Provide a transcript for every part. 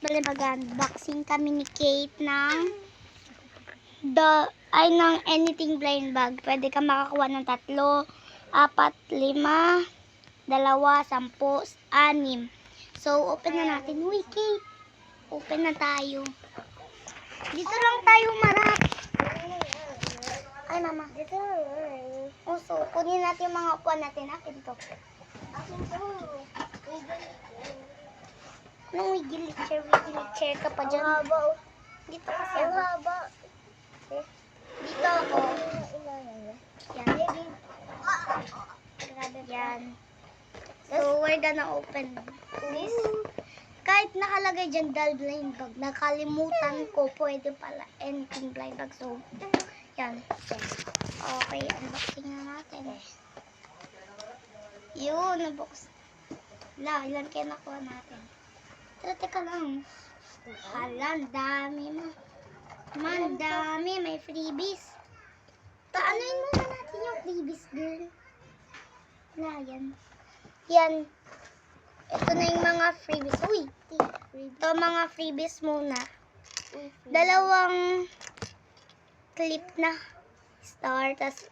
Bale, mag-unboxing kami ni Kate ng ng anything blind bag. Pwede ka makakuha ng 3, 4, 5, 2, 10, 6. So, open na natin. Uy, Kate! Open na tayo. Dito lang tayo marap. Ay, mama. Dito lang. So, kunin natin yung mga upuan natin. Akin to. Akin to. Anong wiggle chair ka pa dyan? Ang haba. Dito kasi ang haba. Dito ako. Yan. Yan. So, we're gonna open this. Kahit nakalagay dyan blind bag, nakalimutan ko, pwede pala anything blind bag. So, yan. Okay, unboxing na natin. Yun, unbox. Ilan kaya nakuha natin? Pero teka lang. Halang, dami mo. Dami. May freebies. Paanoin muna natin yung freebies, girl. Wala, yan. Yan. Ito na yung mga freebies. Uy! Ito mga freebies muna. 2 clip na. Star, tas...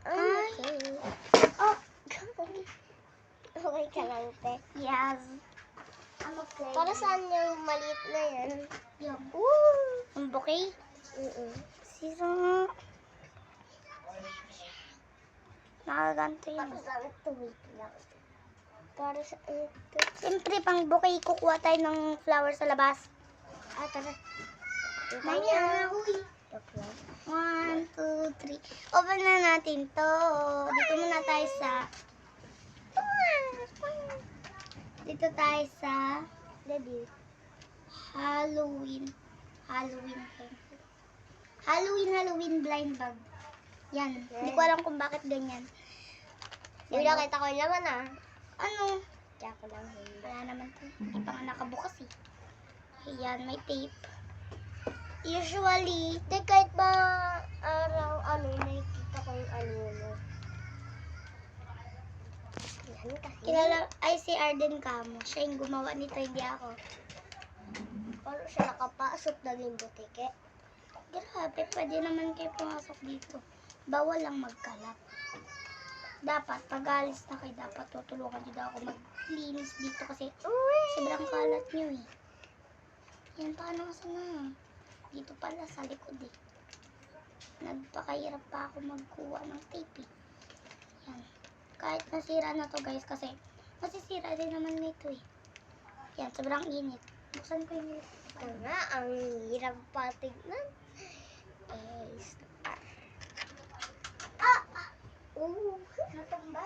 Okay. Oh! Okay ka lang, te. Yes. Para saan yung maliit na yan? Yung. Ang bouquet? Sino? Nakaganto yun. Para saan ito? Wait lang. Para sa ito. Siyempre, pang bouquet, kukuha tayo ng flower sa labas. Tara. Mamaya. 1, 2, 3. Open na natin to. Dito muna tayo sa... Dito tayo sa Halloween blind bag. Yan. Hindi ko alam kung bakit ganyan. Uy, nakita ko yung laman Ano? Kaya ko lang. Wala naman to. Hindi pa nga nakabukas eh. Ayan, may tape. Usually, kahit ba araw, nakikita ko yung kilala, ay si Arden Camo. Siya yung gumawa nito, hindi ako. Paano siya nakapasok na yung butike? Grabe, pwede naman kayo pumasok dito. Bawal lang magkalat. Dapat, pag alis na kayo, dapat tutulungan nyo daw ako maglinis dito kasi sobrang kalat nyo eh. Yan, paano kasi na? Dito pala sa likod eh. Nagpakahirap pa ako magkuha ng tape eh. Yan. Kahit nasira na to guys kasi masisira din naman nito eh. Yan, sobrang init. Buksan ko yung ang hirap pa tignan. Natumba.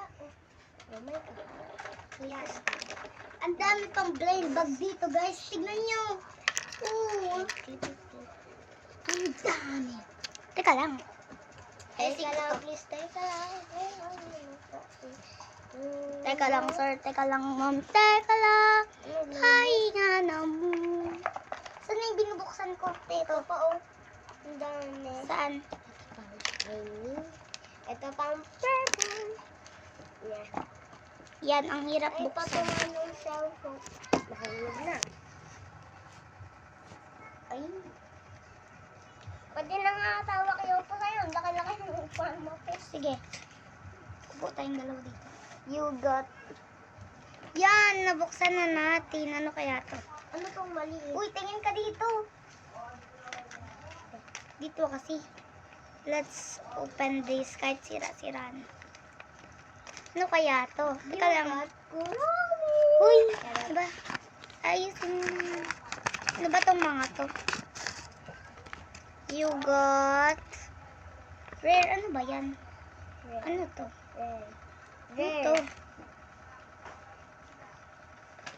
Oh my God. Yan. Ang dami pang blind bag dito guys. Tignan nyo. Ang dami. Teka lang. Teka lang, please. Teka lang. Teka lang, sir. Teka lang, ma'am. Teka lang. Pahinga na mo. Saan yung binubuksan ko? Ito pa, Ang dami. Saan? Ito pang purple. Yan, ang hirap buksan. Ay, patuman yung cellphone. Mahirap na. Ay. Pwede na nga tawa kayo pa sa'yo. Laki-laki ng upuan mo. Sige. Upo tayong dalawa dito. You got. Yan, nabuksan na natin. Ano kaya to? Ano tong maliit? Uy, tingin ka dito. Dito kasi. Let's open this kahit sira-sira na. Ano kaya to? Teka lang. Uy, diba? Ayusin mo. Ano ba tong mga to? You got rare. Ano ba yan? Rare. Ano to? Rare. Ano to?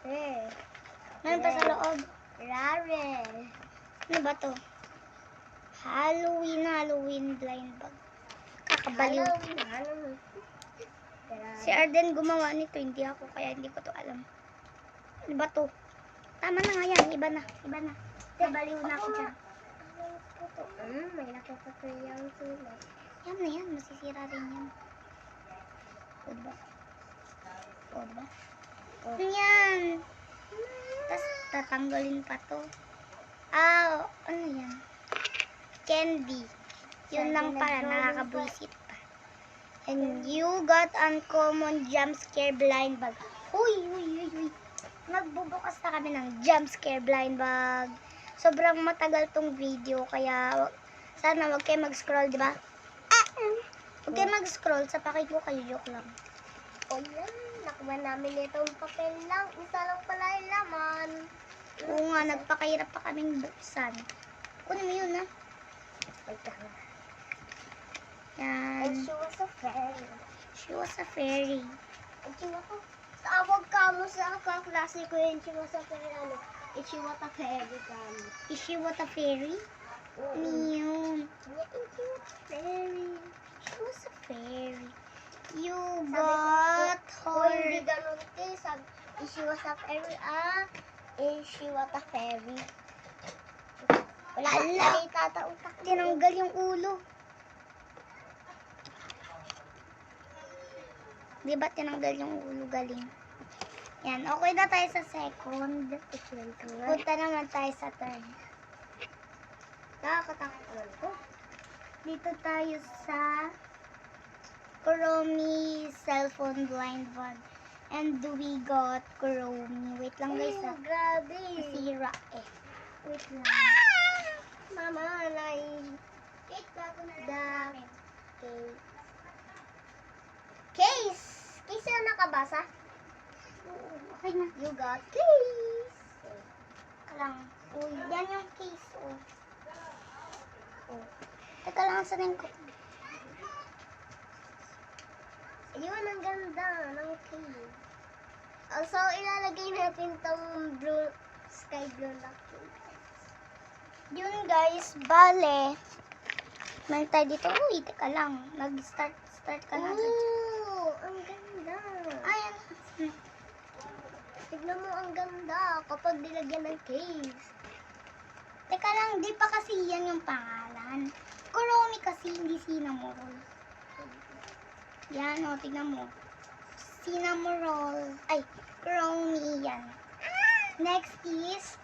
Rare. Meron pa sa loob. Rare. Ano ba to? Halloween blind bag. Kakabaliw. Si Arden gumawa nito. Hindi ako. Kaya hindi ko to alam. Ano ba to? Tama na nga yan. Iba na. Nabaliw na ako dyan. May nakita ko yung sulat. Yan na yan. Masisira rin yan. O diba? Yan. Tapos tatanggalin pa to. Ah, ano yan? Candy. Yun lang para nakakabwisit pa. And you got uncommon jump scare blind bag. Uy. Magbubukas na kami ng jump scare blind bag. Sobrang matagal tong video, kaya sana wag kayo mag-scroll, di ba? Huwag kayo mag-scroll, sapakin ko kayo, joke lang. O yan, nakuha namin itong papel lang. Isa lang pala yung laman. Oo nga, nagpakahirap pa kaming buksan. Kunin mo yun, ha? And Yan. she was a fairy. She was a fairy. And she was a... Tawag ka mo sa kaklase ko yun. She was a fairy. Ano? And she was a fairy kami. Is she what a fairy? Ano yun? Yeah, and she was a fairy. She was a fairy. You Sabi got ko, kung hindi her. ganun te, sabi, is she was a fairy, is she was a fairy. Wala kang Ala! salita ta utak. Tinanggal yung ulo. Di ba tinanggal yung ulo? Galing. Yan, okay na tayo sa second. Punta naman tayo sa third. Nakakatakot naman ko. Dito tayo sa Kuromi cellphone blind bag. And we got Kuromi. Wait lang guys, ha. Grabe. Nasira eh. Wait lang. Mama, nai. Wait, bago na Da. namin. Case. Case. Case yung nakabasa? Okay na. You got case. Lang. Uy, yan yung case, oh. Oh. Teka lang, sanin ko. Yun, ang ganda ng case. Also, ilalagay natin tong blue, sky blue na case. Yun guys, bale. Meron tayo dito. Uy, teka lang. Start ka na. Oh, ang ganda. Ayan. Tignan mo, ang ganda kapag nilagyan ng case. Teka lang, di pa kasi yan yung pangalan. Kuromi kasi, hindi Cinnamoroll. Yan, o, tignan mo. Cinnamoroll. Ay, Kuromi yan. Next is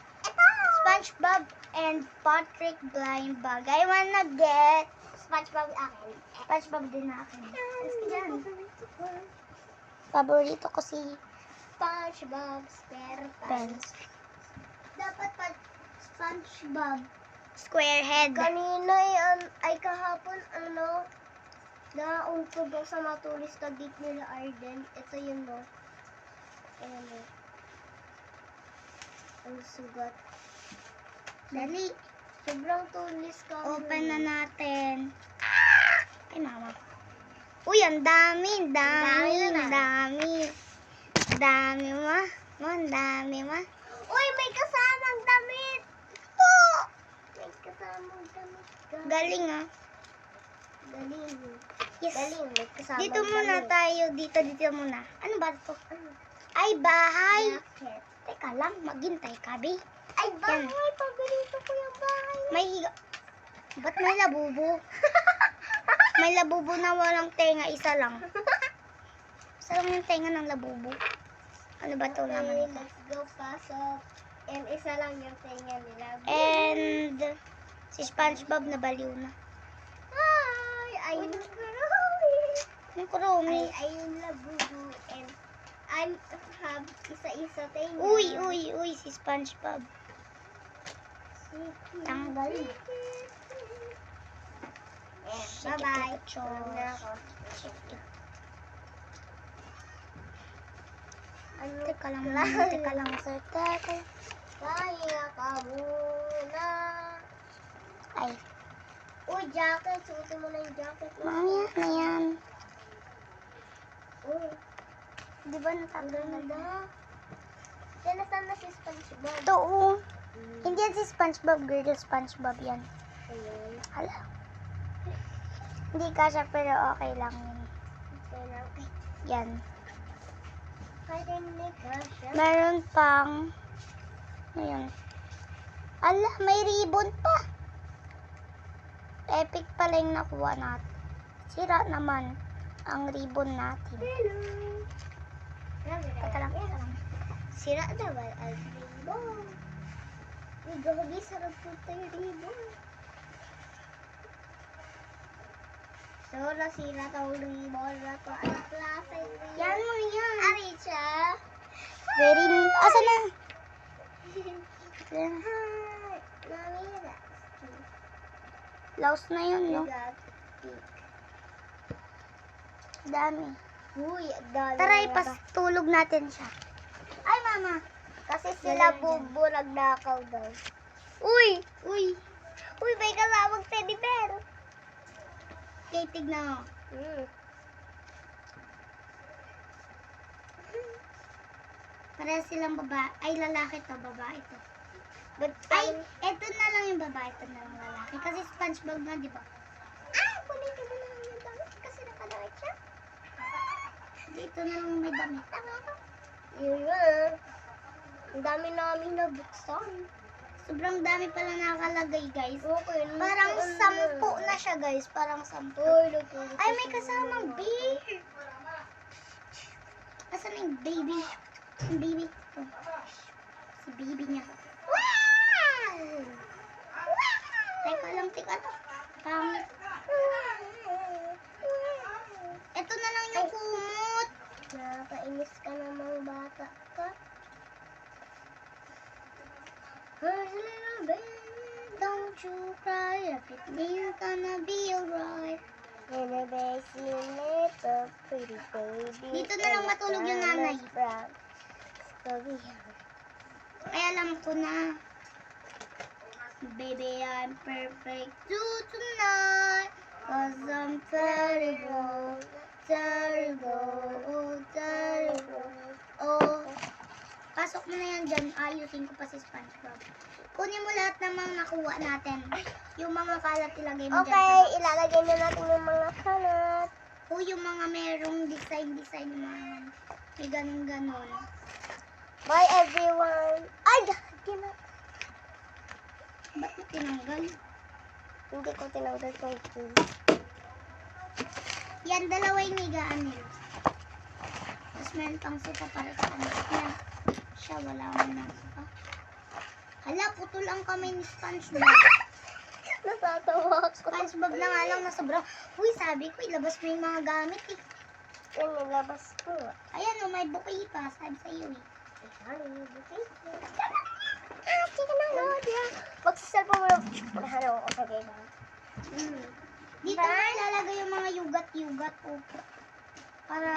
SpongeBob and Patrick blind bag. I wanna get SpongeBob akin. SpongeBob din akin. Yan. Paborito ko si SpongeBob SquarePants. Pens. Dapat pa SpongeBob. Squarehead. Kanina ay kahapon naungkog ako sa matulis na gate nila Arden. Ito yun no. Ayan no. Ang sugat. Dali. Sobrang tulis ka. Open na natin. Ay, mama. Uy, ang dami. Dami na. Dami, ma. Ang dami, ma. Uy, may kasamang damit! Po! May kasamang damit ka. Galing, ah. Galing. Yes. Galing, may kasamang Dito muna damit. tayo. Dito muna. Ano ba ito? Ay, bahay. Jacket. Teka lang, maghintay ka, be. Ay, bahay! Paborito ko yung bahay. May ba't may labubo? May labubo na walang tenga, isa lang. Isa lang yung tenga ng labubo. Ano ba ito naman Okay, ito? let's go pasok. And isa lang yung tenga nila. And si SpongeBob na baliw na. Hi! I'm Kuromi. Yung Kuromi. I'm Labubu. And I have isa-isa tenga. Uy, si SpongeBob. Tanggal. Bye-bye. Chos. Alam na ako. Ano? Teka lang, sir. Teka. Kaya ka muna. Ay, Uy, jacket. Suotin mo na yung jacket. mamaya na yan. Uy, Di ba ang natanggal na? ganda. Yan, nasaan na si SpongeBob? Ito, oh. Hindi yan si SpongeBob, girl. SpongeBob yan. Ayun. Hala. Hindi kasha, pero okay lang yun. Okay na, okay. Yan. Kahit hindi ka siya. Meron pang, ayun. Ala, may ribbon pa. Epic pala yung nakuha natin. Sira naman ang ribbon natin. Hello. Teka lang, teka lang. Sira naman ang ribbon. Uy, grabe, sarap po tayo ribbon. So, nasira tong ribbon na to. Anong klase ribbon? Yan mo yan. Ari siya. Very, asa na? Hi. Mami, that's Laos na yun, no? got pink. Dami. Uy, ang dami. Tara, na ipastulog natin siya. Ay, mama. Kasi sila bubo nagnakaw daw. Uy! Uy. Uy, may kalawag teddy bear. Okay, tignan mo. Para silang babae. Ay, lalaki to, babae to. But, Ay, eto na lang yung babae, ito na lang lalaki. Kasi SpongeBob na, di ba? kunin ka na lang yung damit kasi nakadakit siya. Dito na lang may damit. Tama ka. Yun. Ang dami namin nabuksan. Sobrang dami pala nakalagay, guys. Okay. Parang 10 na siya, guys. Parang 10. Uy, Ay, may kasamang bear. Asan yung baby? Yung baby. Ito. Si baby niya. Wow! Teka lang. Pangit. Ito na lang yung kumot. Nakakainis ka namang bata ka. Hush, little baby. Don't you cry. Everything's gonna be alright. In a basement, little pretty baby. Dito na lang matulog yung nanay. Brown. Sorry. Ay, alam ko na. Baby, I'm perfect too tonight. 'Cause I'm terrible. Terrible. Oh, terrible. Oh. Pasok mo na yan dyan. Ayusin ko pa si SpongeBob. Kunin mo lahat ng mga nakuha natin. Yung mga kalat ilagay mo Okay, dyan. ilalagay na natin yung mga kalat. O yung mga merong design yung mga may ganun-ganon. Bye everyone. Ay, gina. Ba't mo tinanggal? Hindi ko tinanggal tong key. Yan, dalawa yung higaan nila. Tapos meron pang sopa para sa anak niya. Siya, wala mo ng sopa. Hala, putol ang kamay ni SpongeBob. Natatawa ako. SpongeBob na nga lang na sobrang. Uy, sabi ko, ilabas mo yung mga gamit eh. Yan, nilabas ko. Ayan o, may bouquet pa. Sabi sa'yo eh. Sorry, buti. Sige na, Lord. Magsasalpa mo lang. Unahan ako sa gaya. Dito mo ilalagay yung mga yugat-yugat o. Para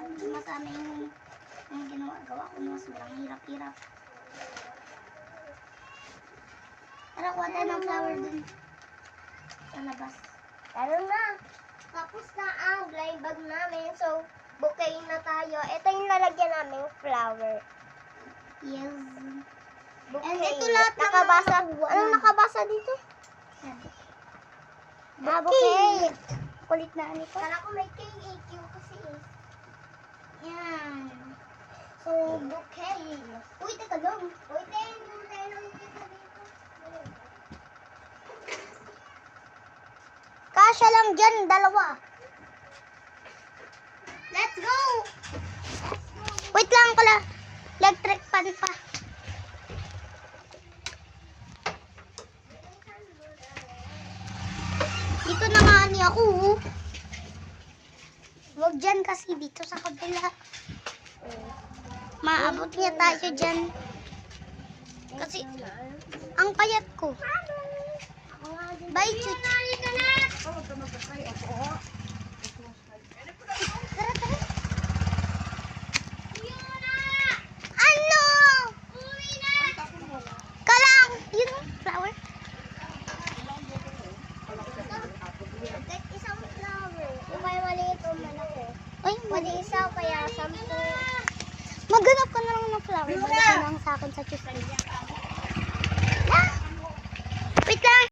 hindi masama yung gawa ko na sobrang hirap-hirap. Tara, kuha tayo ng flower dun. Sa labas. Taro na. Tapos na ang blind bag namin. So, bouquet na tayo. Ito yung lalagyan namin flower. Yes. Bouquet. And ito lahat ng nakabasa. mga nakuha Anong na. nakabasa dito? Yan. Bouquet. Kulit na nito. Kala ko may KAQ kasi eh. Yan. So, bouquet. Uy, teka lang. Uy, tayo kita dito. Kasya lang dyan, dalawa. Let's go! Wait lang pala. Electric fan pa. Dito na nga ni ako. Oh. Huwag dyan kasi dito sa kabila. Maabot niya tayo dyan. Kasi ang payat ko. Bye, chuchu. Tara, tara. Ano? Kalang. Yun, flower. Isang flower. Yung may maliit o malaki. Ay, Pwede isa o kaya 10. Maghanap ka na lang ng flower. Balik ka lang sa akin sa Tuesday. Wait lang.